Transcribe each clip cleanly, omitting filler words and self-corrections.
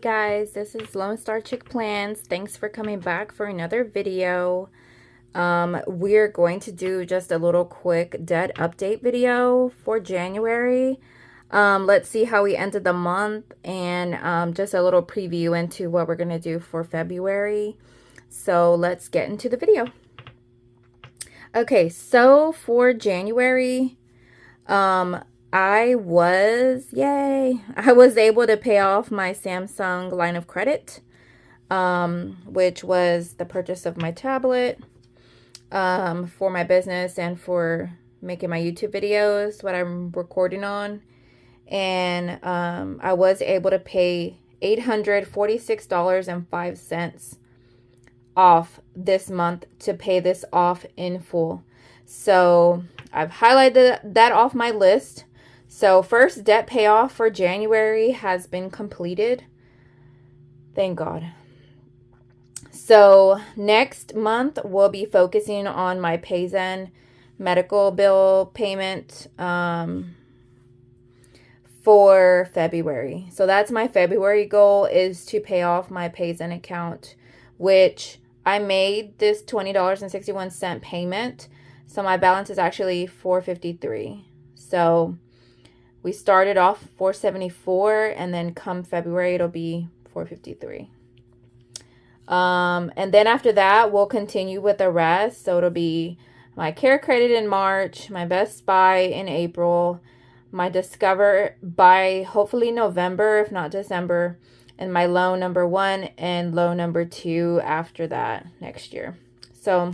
guys, this is Lone Star Chick Plans. Thanks for coming back for another video. We're going to do just a little quick debt update video for January. Let's see how we ended the month and just a little preview into what we're going to do for February. So let's get into the video. Okay, so for January, I was able to pay off my Samsung line of credit, which was the purchase of my tablet, for my business and for making my YouTube videos, what I'm recording on. And I was able to pay $846.05 off this month to pay this off in full. So I've highlighted that off my list. So first debt payoff for January has been completed. Thank God. So next month we'll be focusing on my Payzen medical bill payment for February. So that's my February goal, is to pay off my Payzen account, which I made this $20.61 payment. So my balance is actually $453. So we started off $474, and then come February it'll be $453. And then after that we'll continue with the rest. So it'll be my Care Credit in March, my Best Buy in April, my Discover by hopefully November, if not December, and my loan number 1 and loan number 2 after that next year. So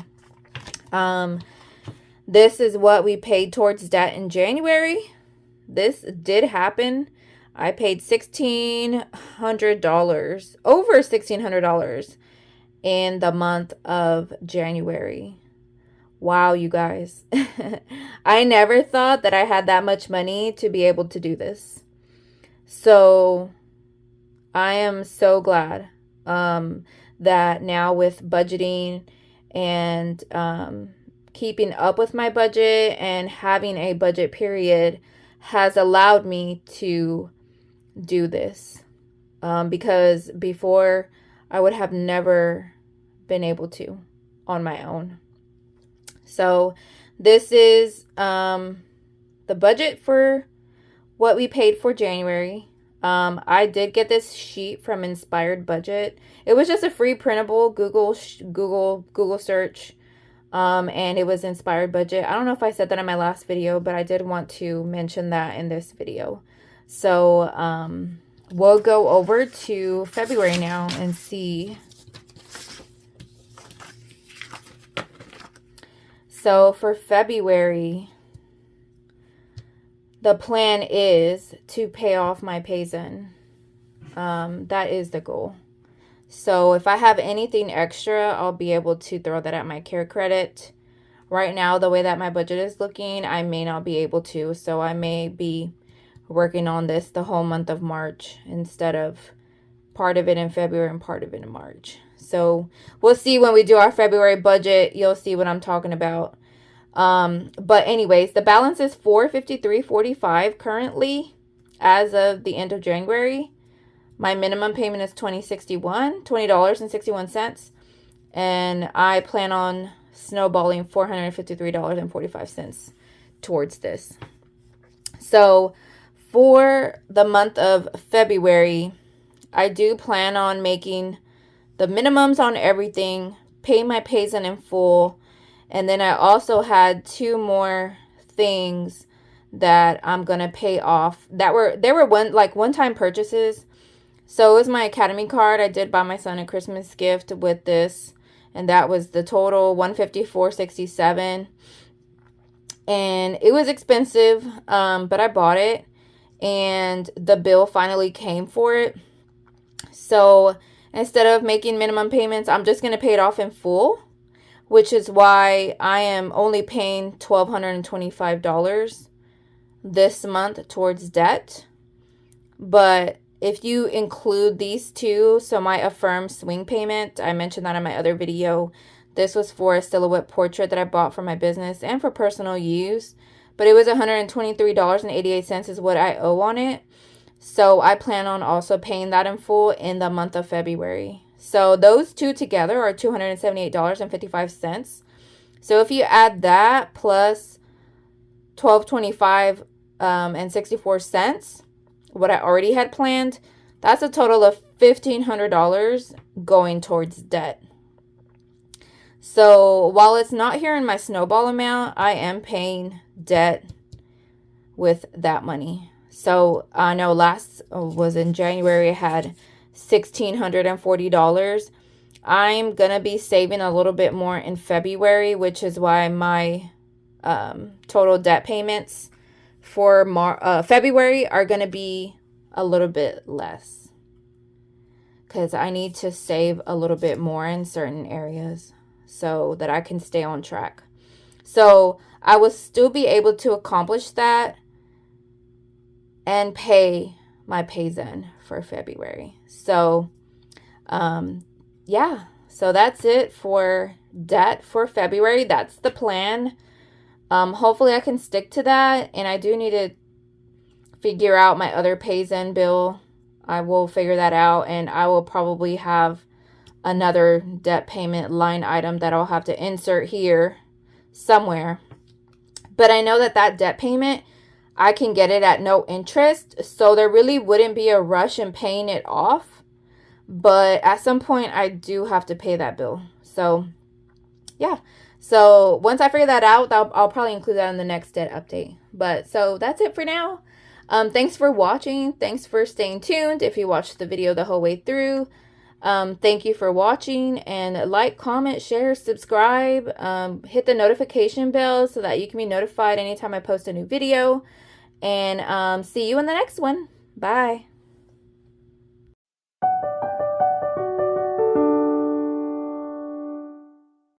this is what we paid towards debt in January. This did happen. I paid $1,600, over $1,600 in the month of January. Wow, you guys. I never thought that I had that much money to be able to do this. So I am so glad that now with budgeting and keeping up with my budget and having a budget period has allowed me to do this, because before I would have never been able to on my own. So this is the budget for what we paid for January. I did get this sheet from Inspired Budget. It was just a free printable Google search. And it was Inspired Budget. I don't know if I said that in my last video, but I did want to mention that in this video. So we'll go over to February now and see. So for February, the plan is to pay off my Payzen. That is the goal. So if I have anything extra, I'll be able to throw that at my Care Credit. Right now, the way that my budget is looking, I may not be able to. So I may be working on this the whole month of March instead of part of it in February and part of it in March. So we'll see when we do our February budget. You'll see what I'm talking about. But anyways, the balance is $453.45 currently as of the end of January. My minimum payment is $20.61, and I plan on snowballing $453.45 towards this. So for the month of February, I do plan on making the minimums on everything, pay my Payzen in full, and then I also had 2 more things that I'm gonna pay off that were one-time purchases. So it was my Academy card. I did buy my son a Christmas gift with this, and that was the total $154.67. And it was expensive, but I bought it, and the bill finally came for it. So instead of making minimum payments, I'm just going to pay it off in full, which is why I am only paying $1,225 this month towards debt. But if you include these 2, so my Affirm swing payment, I mentioned that in my other video. This was for a silhouette portrait that I bought for my business and for personal use. But it was $123.88 is what I owe on it. So I plan on also paying that in full in the month of February. So those two together are $278.55. So if you add that plus 12.25 and 64 cents, what I already had planned, that's a total of $1,500 going towards debt. So while it's not here in my Snowball amount, I am paying debt with that money. So I know last was in January, I had $1,640. I'm going to be saving a little bit more in February, which is why my total debt payments for February are going to be a little bit less, because I need to save a little bit more in certain areas so that I can stay on track. So I will still be able to accomplish that and pay my Payzen for February. So yeah, so that's it for debt for February. That's the plan. Hopefully I can stick to that, and I do need to figure out my other Payzen bill. I will figure that out, and I will probably have another debt payment line item that I'll have to insert here somewhere. But I know that that debt payment, I can get it at no interest, so there really wouldn't be a rush in paying it off. But at some point, I do have to pay that bill. So, yeah. So, once I figure that out, I'll probably include that in the next debt update. But, so that's it for now. Thanks for watching. Thanks for staying tuned if you watched the video the whole way through. Thank you for watching, and like, comment, share, subscribe, hit the notification bell so that you can be notified anytime I post a new video, and see you in the next one. Bye.